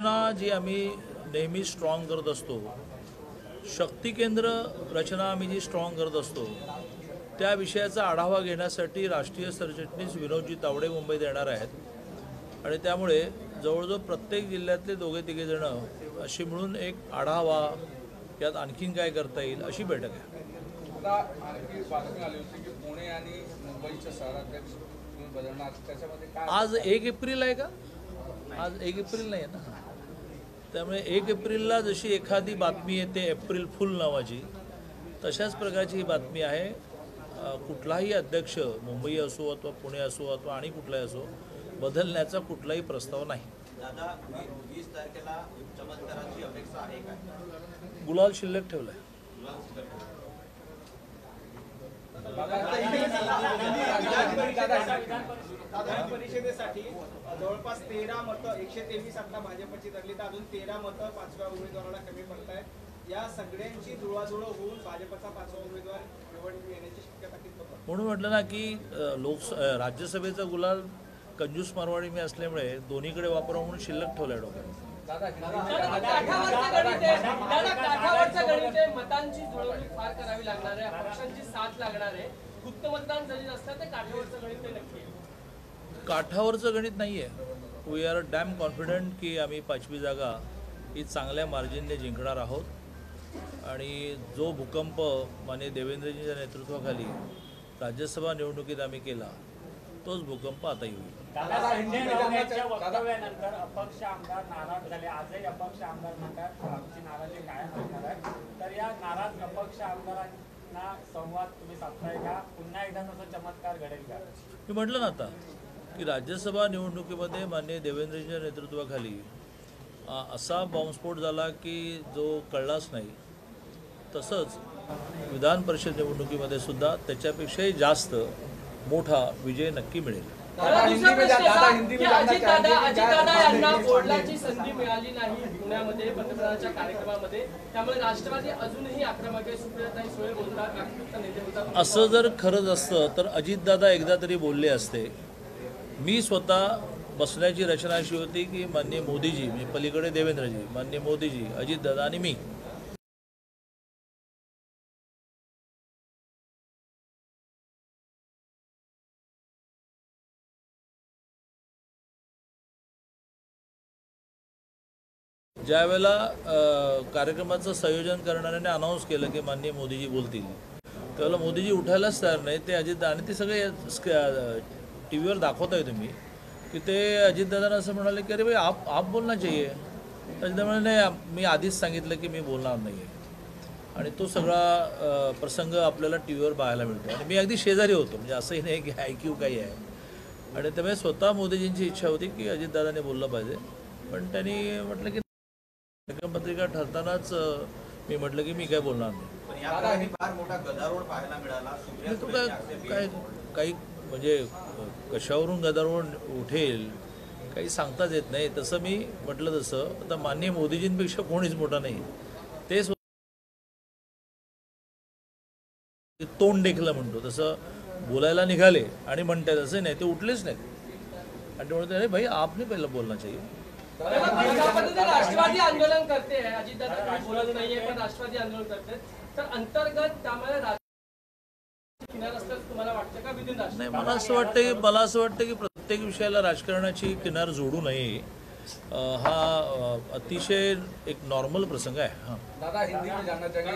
रचना जी आम्ही नेहमी स्ट्रॉंग करत असतो, शक्ती केंद्र रचना आम्ही जी स्ट्रॉंग करत असतो, त्या विषयाचा आढावा घेण्यासाठी राष्ट्रीय सरचिटणीस विनोदजी तावडे मुंबईत येणार आहेत आणि त्यामुळे जवळजवळ प्रत्येक जिल्ह्यातले दोघे तिघे जण अशी मिळून एक आढावा, यात आणखीन काय करता येईल अशी बैठक आहे. आता आणखी बातमी आली होती की पुणे आणि मुंबईचे शहराध्यक्ष तुम्ही बदलणार, त्याच्यामध्ये काय? आज 1 एप्रिल आहे का? आज 1 एप्रिल नाही आहे ना, त्यामुळे 1 एप्रिलला जशी एखादी बातमी येते एप्रिल फुल नावाची, तशाच प्रकारची ही बातमी आहे. कुठलाही अध्यक्ष मुंबई असो अथवा पुणे असो अथवा आणि कुठलाही असो, बदलण्याचा कुठलाही प्रस्ताव नाही. दादा 20 तारखेला चमत्काराची अपेक्षा आहे का? गुलाल शिल्लक ठेवलाय. विधान परिषदेसाठी जवळपास 13 मतं, 123 आता भाजपची धरली तर अजून 13 मतं 5व्या उमेदवाराला कमी पडत आहेत. या सगळ्यांची जुळवाजुळव होऊन भाजपचा 5वा उमेदवार निवडून येण्याची शक्यता किती? म्हणून म्हटलं ना की राज्यसभेचा गुलाल कंजूस मारवाडी मी असल्यामुळे दोन्हीकडे वापरावं म्हणून शिल्लक ठेवलाय डोक्यात. मतांची जुळवणी फार करावी लागणार आहे, पक्षांची साथ लागणार आहे. गुप्त मतदान जरी असतं ते काठावरचं गणित नक्की आहे. काठावरचं गणित नाही आहे. वी आर डॅम कॉन्फिडंट की आम्ही 5वी जागा ही चांगल्या मार्जिनने जिंकणार आहोत आणि जो भूकंप माननीय देवेंद्रजींच्या नेतृत्वाखाली राज्यसभा निवडणुकीत आम्ही केला, तोच भूकंप आताही होईल. वक्तव्यानंतर अपक्ष आमदार नाराज झाले. आजही अपक्ष आमदार म्हणतात आमची नाराजी कायम असणार आहे. तर या नाराज अपक्ष आमदारांना संवाद तुम्ही साधताय का? पुन्हा एकदा तसा चमत्कार घडेल का? मी म्हटलं ना आता की राज्यसभा निवडणुकीमध्ये माननीय देवेंद्रजींच्या नेतृत्वाखाली असा बॉम्बस्फोट झाला की जो कळलाच नाही. तसंच विधान परिषद निवडणुकीमध्ये सुद्धा त्याच्यापेक्षाही जास्त मोठा विजय नक्की मिळेल. अजितदादा यांना बोलण्याची संधी मिळाली नाही पुण्यामध्ये पंतप्रधानांच्या कार्यक्रमामध्ये, त्यामुळे राष्ट्रवादी अजूनही आक्रमक आहे. सुप्रियाताई सुळे बोलतात. असं जर खरंच असतं तर अजितदादा एकदा तरी बोलले असते. मी स्वतः बसण्याची रचना अशी होती की माननीय मोदीजी, मी पलीकडे देवेंद्रजी, माननीय मोदीजी, अजितदादा आणि मी ज्या वेळेला कार्यक्रमाचं संयोजन करणाऱ्याने अनाऊन्स केलं की माननीय मोदीजी बोलतील, त्यावेळेला मोदीजी उठायलाच तयार नाही. ते अजितदादा आणि ते सगळे टी व्हीवर दाखवताय तुम्ही की ते अजितदादांना असं म्हणाले की अरे भाई आप बोलना चाहिए. अजितदादा म्हणाले नाही, मी आधीच सांगितलं की मी बोलणार नाही आहे. आणि तो सगळा प्रसंग आपल्याला टी व्हीवर पाहायला मिळतो आणि मी अगदी शेजारी होतो, म्हणजे असंही नाही की IQ काही आहे. आणि त्यामुळे स्वतः मोदीजींची इच्छा होती की अजितदादाने बोललं पाहिजे, पण त्यांनी म्हटलं की पत्रिका ठरतानाच मी म्हटलं की मी काय बोलणार नाही. फार मोठा गदारोळ पाहायला मिळाला. तो काय काही म्हणजे कशावरून गदारोळ उठेल काही सांगताच येत नाही. तसं मी म्हटलं तसं आता माननीय मोदीजींपेक्षा कोणीच मोठा नाही. ते तोंड देखलं म्हणतो तसं बोलायला निघाले आणि म्हणतात असं नाही, ते उठलेच नाहीत आणि ते म्हणतात अरे भाई आपने पहिलं बोलना चाहिए. राष्ट्रवादी आंदोलन करते आहे, अजितदादा बोलत नाहीये पण राष्ट्रवादी आंदोलन करते, तर अंतर्गत त्यामुळे किनार असतं तुम्हाला वाटतं का? विदिन नाही, मला असं वाटतं की प्रत्येक विषयाला राजकारणाची किनार जोडू नये. हा अतिशय एक नॉर्मल प्रसंग आहे. हां दादा हिंदी में जानना चाहिए.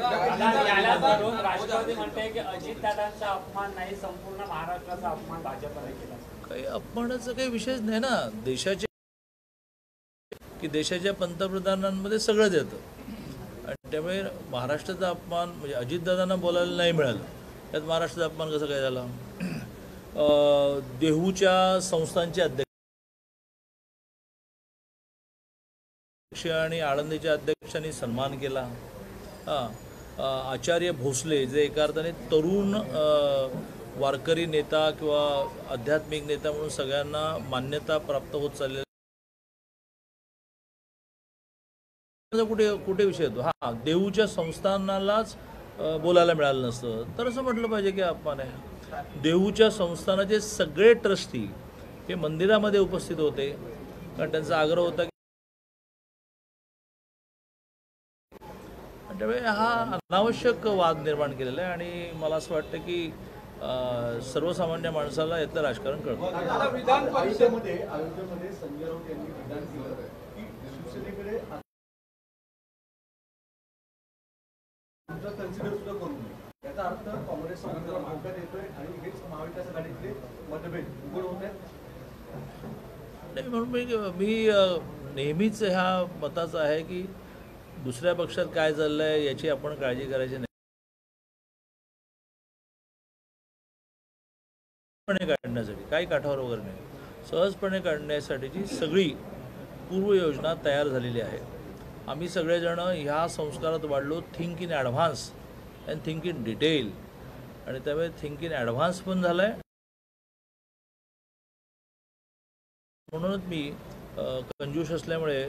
राष्ट्रवादी म्हणते की अजितदादांचा अपमान नाही, संपूर्ण महाराष्ट्राचा अपमान भाजपने केला. काही अपमानाचा काही विषयच नाही ना. देशाच्या पंतप्रधानांमध्ये सगळंच येतं आणि त्यामुळे महाराष्ट्राचा अपमान म्हणजे अजितदादांना बोलायला नाही मिळालं, त्यात महाराष्ट्राचा अपमान कसं काय झाला? देहूच्या संस्थांचे अध्यक्ष आणि आळंदीच्या अध्यक्षांनी सन्मान केला. आचार्य भोसले जे एका अर्थाने तरुण वारकरी नेता किंवा आध्यात्मिक नेता म्हणून सगळ्यांना मान्यता प्राप्त होत चाललेला कुठे विषय येतो. हा देहूच्या संस्थानालाच बोलायला मिळालं नसतं तर असं म्हटलं पाहिजे की अपमान आहे. देहूच्या संस्थानाचे सगळे ट्रस्टी हे मंदिरामध्ये उपस्थित होते कारण त्यांचा आग्रह होता त्यामुळे हा अनावश्यक वाद निर्माण केलेला आहे आणि मला असं वाटतं की सर्वसामान्य माणसाला यातलं राजकारण कळतं. अयोध्येमध्ये संजय राऊत यांनी विधान केलं की शिवसेनेकडे कन्सिडर सुद्धा करू नये. याचा अर्थ काँग्रेस उमेदवार धोक्यात येतोय आणि हेच महाविकास आघाडीतले मतभेद उघड होत आहेत. नाही, म्हणून मी नेहमीच ह्या मताचा आहे की दुसऱ्या पक्षात काय चाललं आहे याची आपण काळजी करायची नाही. काढण्यासाठी काही काठावर वगैरे नाही, सहजपणे काढण्यासाठीची सगळी पूर्वयोजना तयार झालेली आहे. आम्ही सगळेजण ह्या संस्कारात वाढलो, think in advance and think in detail, आणि त्यामुळे थिंक इन ॲडव्हान्स पण झालं आहे. म्हणूनच मी कंजूस असल्यामुळे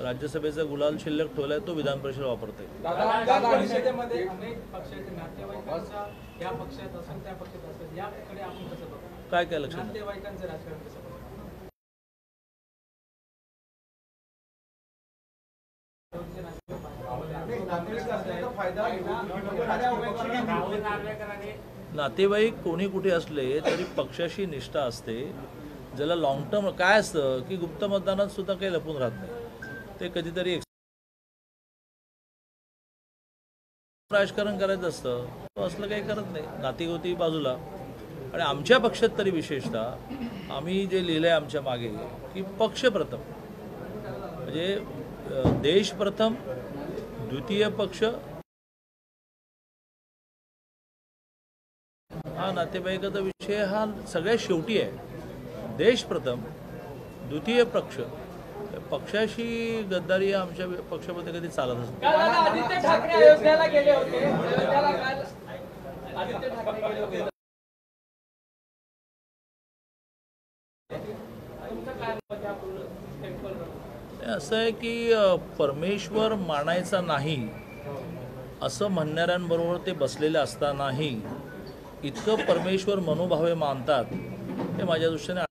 राज्यसभेचा गुलाल शिल्लक ठेवलाय, तो विधान परिषद वापरते. विधान परिषदेमध्ये अनेक पक्षाचे नातेवाईकांचा या पक्षात असेल त्या पक्षात असेल, याकडे आपण कसं बघतो? काय काय लक्षात नातेवाईकांचं राजकारण कसं बघतो? नातेवाईक कोणी कुठे असले तरी पक्षाशी निष्ठा असते. ज्याला लॉंग टर्म काय असतं की गुप्त मतदानात सुद्धा काही लपून राहत नाही, ते कधीतरी राजकारण करायचं असतं, तो असलं काही करत नाही. नातीगोती बाजूला. आणि आमच्या पक्षात तरी विशेषतः आम्ही जे लिहिलं आहे आमच्या मागे की पक्ष प्रथम, म्हणजे देश प्रथम, द्वितीय पक्ष, हा नातेवाईकाचा विषय हा सगळ्यात शेवटी आहे. देश प्रथम, द्वितीय पक्ष. पक्षाशी गद्दारी आमच्या पक्षामध्ये कधी चालतच नाही. काल आदित्य ठाकरे अयोध्येला गेले होते. अयोध्येला काल आदित्य ठाकरे गेले होते. तुमचं काय मत आहे पूर्ण टेम्पलवर? असं आहे की परमेश्वर मानायचा नाही असं म्हणणाऱ्यांबरोबर ते बसलेले असतानाही इतकं परमेश्वर मनोभावे मानतात, हे माझ्या दृष्टीने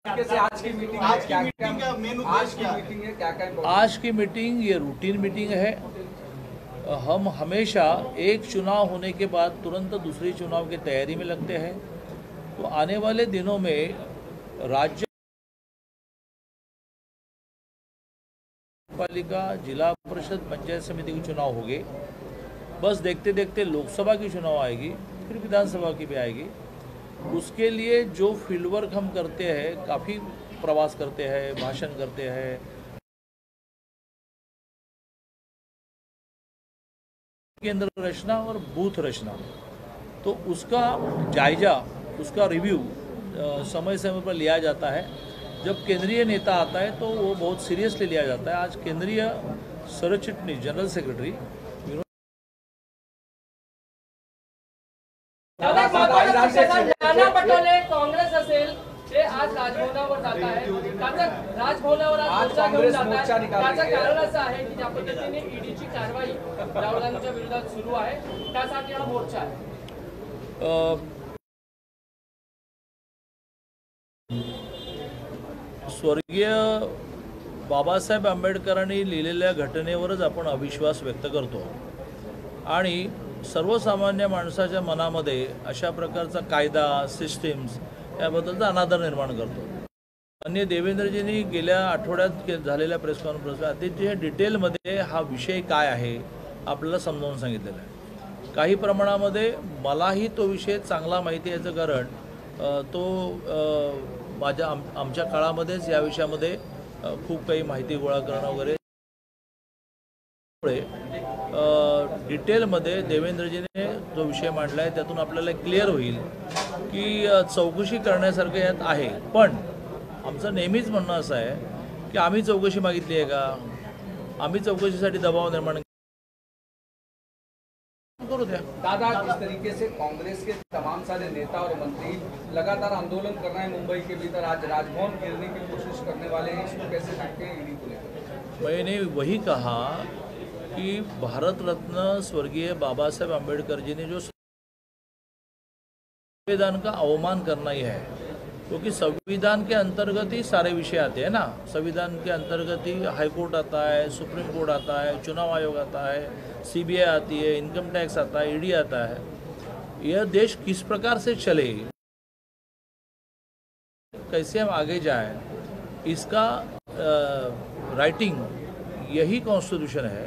आज की मीटिंग है, क्या मेन आज की मीटिंग है, क्या क्या आज की मीटिंग ये रूटीन मीटिंग है. हम हमेशा एक चुनाव होने के बाद तुरंत दूसरी चुनाव की तैयारी में लगते हैं. तो आने वाले दिनों में राज्य पालिका, जिला परिषद, पंचायत समिति के चुनाव होंगे. बस देखते देखते लोकसभा की चुनाव आएगी, फिर विधानसभा की भी आएगी. उसके लिए जो फील्ड वर्क हम करते हैं, काफ़ी प्रवास करते हैं, भाषण करते हैं, केंद्र रचना और बूथ रचना, तो उसका जायजा, उसका रिव्यू समय समय पर लिया जाता है. जब केंद्रीय नेता आता है तो वो बहुत सीरियसली लिया जाता है. आज केंद्रीय सरचिटणीस, जनरल सेक्रेटरी नाना पटोले काँग्रेस असेल ते आज राजभवनावर जात आहे. राजभवनावर आज मोर्चा घेऊन जात आहे. त्याचं कारण असं आहे की ज्या पद्धतीने ईडीची कारवाई राहुलांच्या विरोधात सुरू आहे, त्यासाठी हा मोर्चा आहे. स्वर्गीय बाबासाहेब आंबेडकरांनी लिहिलेल्या घटनेवरच आपण अविश्वास व्यक्त करतो आणि सर्वसामान्य माणसाच्या मनामध्ये अशा प्रकारचा कायदा, सिस्टीम्स याबद्दलचा अनादर निर्माण करतो. माननीय देवेंद्रजींनी गेल्या आठवड्यात झालेल्या प्रेस कॉन्फरन्सला अतिशय डिटेलमध्ये हा विषय काय आहे आपल्याला समजावून सांगितलेला आहे. काही प्रमाणामध्ये मलाही तो विषय चांगला माहिती याचं कारण आमच्या काळामध्येच या विषयामध्ये खूप काही माहिती गोळा करणं वगैरे, डिटेलमध्ये देवेंद्रजीने जो विषय मांडला आहे त्यातून आपल्याला क्लिअर होईल की चौकशी करण्यासारखं यात आहे. पण आमचं नेहमीच म्हणणं असं आहे की आम्ही चौकशी मागितली आहे का, आम्ही चौकशीसाठी दबाव निर्माण करू द्या. दादा, किस तरीके से कांग्रेस के तमाम सारे नेता और मंत्री लगातार आंदोलन कर रहे हैं मुंबई के भीतर, आज राजभवन घेरने की कोशिश करने वाले हैं, इसको कैसे देखते हैं ईडी को लेकर? मैंने वही कहा कि भारत रत्न स्वर्गीय बाबा साहेब आंबेडकर जी ने जो संविधान का अवमान करना ही है, क्योंकि संविधान के अंतर्गत ही सारे विषय आते हैं ना। संविधान के अंतर्गत ही हाईकोर्ट आता है, सुप्रीम कोर्ट आता है, चुनाव आयोग आता है, सीबीआई आती है, इनकम टैक्स आता है, ईडी आता है। यह देश किस प्रकार से चले, कैसे हम आगे जाएं, इसका राइटिंग यही कॉन्स्टिट्यूशन है।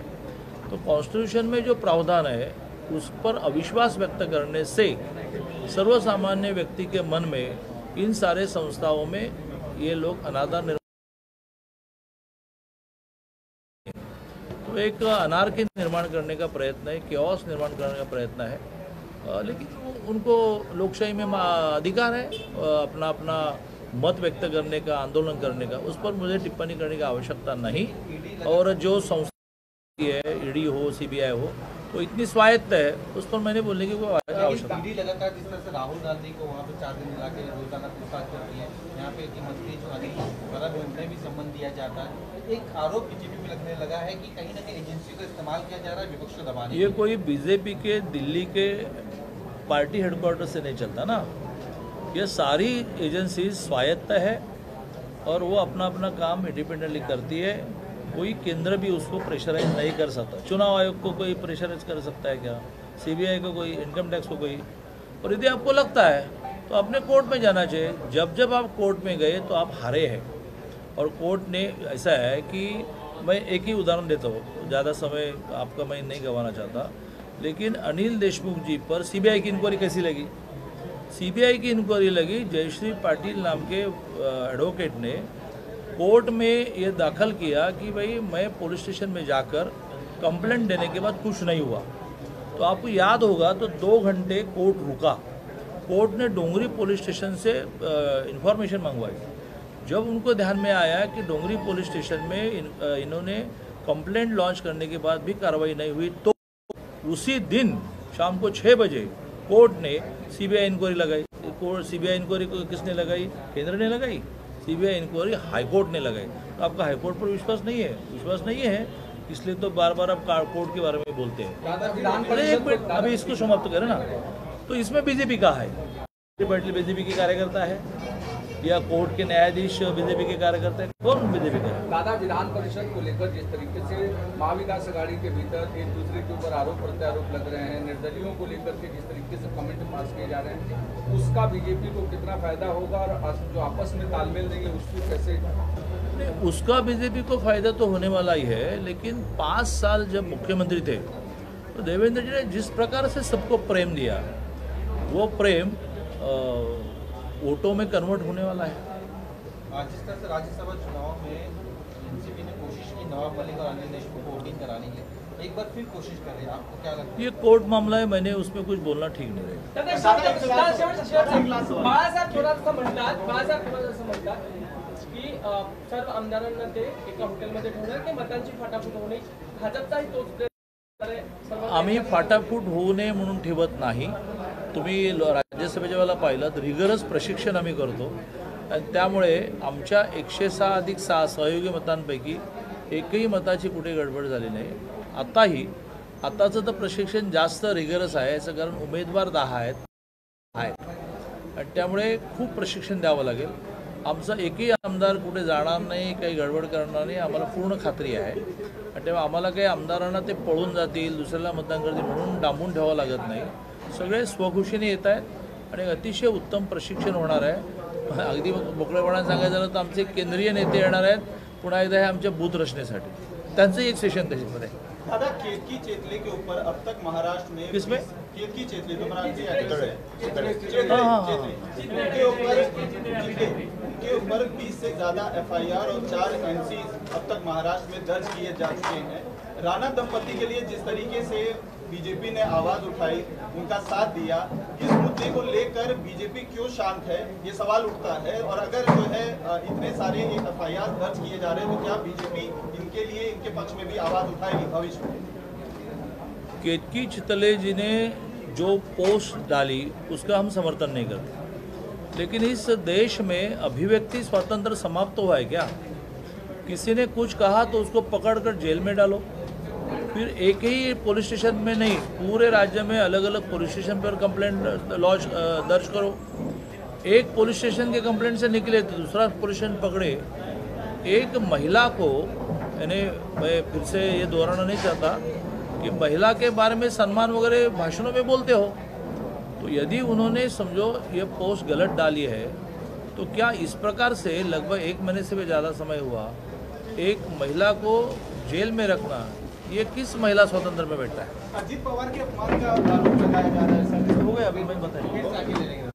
तो कॉन्स्टिट्यूशन में जो प्रावधान है उस पर अविश्वास व्यक्त करने से सर्वसामान्य व्यक्ति के मन में इन सारे संस्थाओं में ये लोग अनादर तो एक अनार्की निर्माण करने का प्रयत्न है, केओस निर्माण करने का प्रयत्न है। लेकिन उनको लोकशाही में अधिकार है अपना अपना मत व्यक्त करने का, आंदोलन करने का। उस पर मुझे टिप्पणी करने की आवश्यकता नहीं। और जो संस्था है, ईडी हो, सीबीआई हो, वो इतनी स्वायत्त है, उस पर मैंने बोलने की कोई आवश्यकता। ईडी लगातार जिस तरह से राहुल गांधी को वहाँ पे 4 दिन मिला के रोजाना पूछताछ करती है, यहाँ पे मंत्री जो अनिल उनसे भी संबंध दिया जाता है। एक आरोप बीजेपी में लगने लगा है कि कहीं ना कहीं एजेंसी का इस्तेमाल किया जा रहा है विपक्ष को दबाने। ये कोई बीजेपी के दिल्ली के पार्टी हेडक्वार्टर से नहीं चलता ना। ये सारी एजेंसी स्वायत्त है और वो अपना अपना काम इंडिपेंडेंटली करती है। कोई केंद्र भी उसको प्रेशराइज नहीं कर सकता। चुनाव आयोग को कोई प्रेशराइज कर सकता है क्या? सीबीआई को कोई, इनकम टैक्स को कोई? और यदि आपको लगता है तो अपने कोर्ट में जाना चाहिए। जब जब आप कोर्ट में गए तो आप हारे हैं। और कोर्ट ने ऐसा है कि मैं एक ही उदाहरण देता हूँ, ज़्यादा समय आपका मैं नहीं गंवाना चाहता, लेकिन अनिल देशमुख जी पर सीबीआई की इंक्वायरी कैसी लगी? सीबीआई की इंक्वायरी लगी, जयश्री पाटिल नाम के एडवोकेट ने कोर्ट में ये दाखिल किया कि भाई मैं पुलिस स्टेशन में जाकर कंप्लेंट देने के बाद कुछ नहीं हुआ। तो आपको याद होगा तो 2 घंटे कोर्ट रुका। कोर्ट ने डोंगरी पुलिस स्टेशन से इंफॉर्मेशन मंगवाई। जब उनको ध्यान में आया कि डोंगरी पुलिस स्टेशन में इन्होंने कंप्लेंट लॉन्च करने के बाद भी कार्रवाई नहीं हुई, तो उसी दिन शाम को 6 बजे कोर्ट ने सीबीआई इंक्वायरी लगाई। सीबीआई इंक्वायरी किसने लगाई? केंद्र ने लगाई। सीबीआई इंक्वायरी हाईकोर्ट ने लगाई। तो आपका हाईकोर्ट पर विश्वास नहीं है? विश्वास नहीं है, इसलिए तो बार बार आप कोर्ट के बारे में बोलते हैं। अरे एक मिनट, अभी इसको समाप्त करें ना। तो इसमें बीजेपी का है, बीजेपी के कार्यकर्ता है या कोर्ट के न्यायाधीश बीजेपी के कार्यकर्ता है? कौन बीजेपी का है? दादा, विधान परिषद को लेकर जिस तरीके से महाविकास आघाड़ी के भीतर एक दूसरे के ऊपर आरोप प्रत्यारोप लग रहे हैं, निर्दलियों को लेकर के जिस तरीके से कमेंट पास किए जा रहे हैं, उसका बीजेपी को कितना फायदा होगा और जो आपस में तालमेल नहीं है उसको कैसे? उसका बीजेपी को फायदा तो होने वाला ही है, लेकिन 5 साल जब मुख्यमंत्री थे तो देवेंद्र जी ने जिस प्रकार से सबको प्रेम दिया, वो प्रेम वोटों में कन्वर्ट होने वाला है। जिस तरह से राज्यसभा चुनाव में एनसीपी ने कोशिश की नवाब मलिक और अनिल देशमुख को वोटिंग कराने की, एक बार फिर कोशिश कर रहे हैं, आपको क्या लगता है? ये कोर्ट मामला है, मैंने उसमें कुछ बोलना ठीक नहीं रहेगा। बाळासाहेब थोरात असं म्हणतात की सर्व आमदारांना ते एका हॉटेलमध्ये ठेवणार की मतांची फाटाफूट होणे, भाजपचाही तोच प्रयत्न. आम्ही फाटाफूट होऊ नये म्हणून ठेवत नाही. तुम्ही राज्यसभेच्या वेळेला पाहिलं तर रिगरस प्रशिक्षण आम्ही करतो आणि त्यामुळे आमच्या 106+6 सहयोगी मतांपैकी एकही मताची कुठे गडबड झाली नाही. आताचं तर प्रशिक्षण जास्त रिगरस आहे, याचं कारण उमेदवार 10 आहेत आणि त्यामुळे खूप प्रशिक्षण द्यावं लागेल. आमचा एकही आमदार कुठे जाणार नाही, काही गडबड करणार नाही, आम्हाला पूर्ण खात्री आहे. आणि तेव्हा आम्हाला काही आमदारांना ते पळून जातील, दुसऱ्याला मतदान करतील म्हणून डांबून ठेवावं लागत नाही. सगळे स्वघोषीने येत आहेत आणि अतिशय उत्तम प्रशिक्षण होणार आहे. अगदी मोकळेपणाने सांगायचं झालं तर आमचे केंद्रीय नेते येणार आहेत पुन्हा एकदा हे आमच्या बूथ रचनेसाठी. त्यांचं एक सेशन त्याच्यामध्ये. दादा, केतकी चेतले के ऊपर अब तक महाराष्ट्र में किसमें? केतकी चेतले जो महाराष्ट्र के ऊपर 20 से ज्यादा FIR और 4 NC अब तक महाराष्ट्र में दर्ज किए जा चुके हैं. राणा दंपति के लिए जिस तरीके से बीजेपी ने आवाज उठाई, उनका साथ दिया, इस मुद्दे को लेकर बीजेपी क्यों शांत है, ये सवाल उठता है. और अगर जो है इतने सारे FIR दर्ज किए जा रहे हैं तो क्या बीजेपी इनके लिए, इनके पक्ष में भी आवाज उठाएगी भविष्य में? केतकी चितले जी ने जो पोस्ट डाली उसका हम समर्थन नहीं करते, लेकिन इस देश में अभिव्यक्ति स्वातंत्र समाप्त हुआ है क्या? किसी ने कुछ कहा तो उसको पकड़कर जेल में डालो, फिर एक ही पुलिस स्टेशन में नहीं पूरे राज्य में अलग अलग पुलिस स्टेशन पर कंप्लेंट लॉन्च दर्ज करो. एक पुलिस स्टेशन के कंप्लेंट से निकले तो दूसरा पुलिस स्टेशन पकड़े, एक महिला को, यानी मैं फिर से ये दोहराना नहीं चाहता कि महिला के बारे में सम्मान वगैरह भाषणों में बोलते हो, तो यदि उन्होंने समझो ये पोस्ट गलत डाली है तो क्या इस प्रकार से लगभग 1 महीने से भी ज़्यादा समय हुआ एक महिला को जेल में रखना, ये किस महिला स्वतंत्र में बैठता है? अजीत पवार के अपमान का आरोप लगाया जा रहा है सर। हो गया अभी मैं बताइए।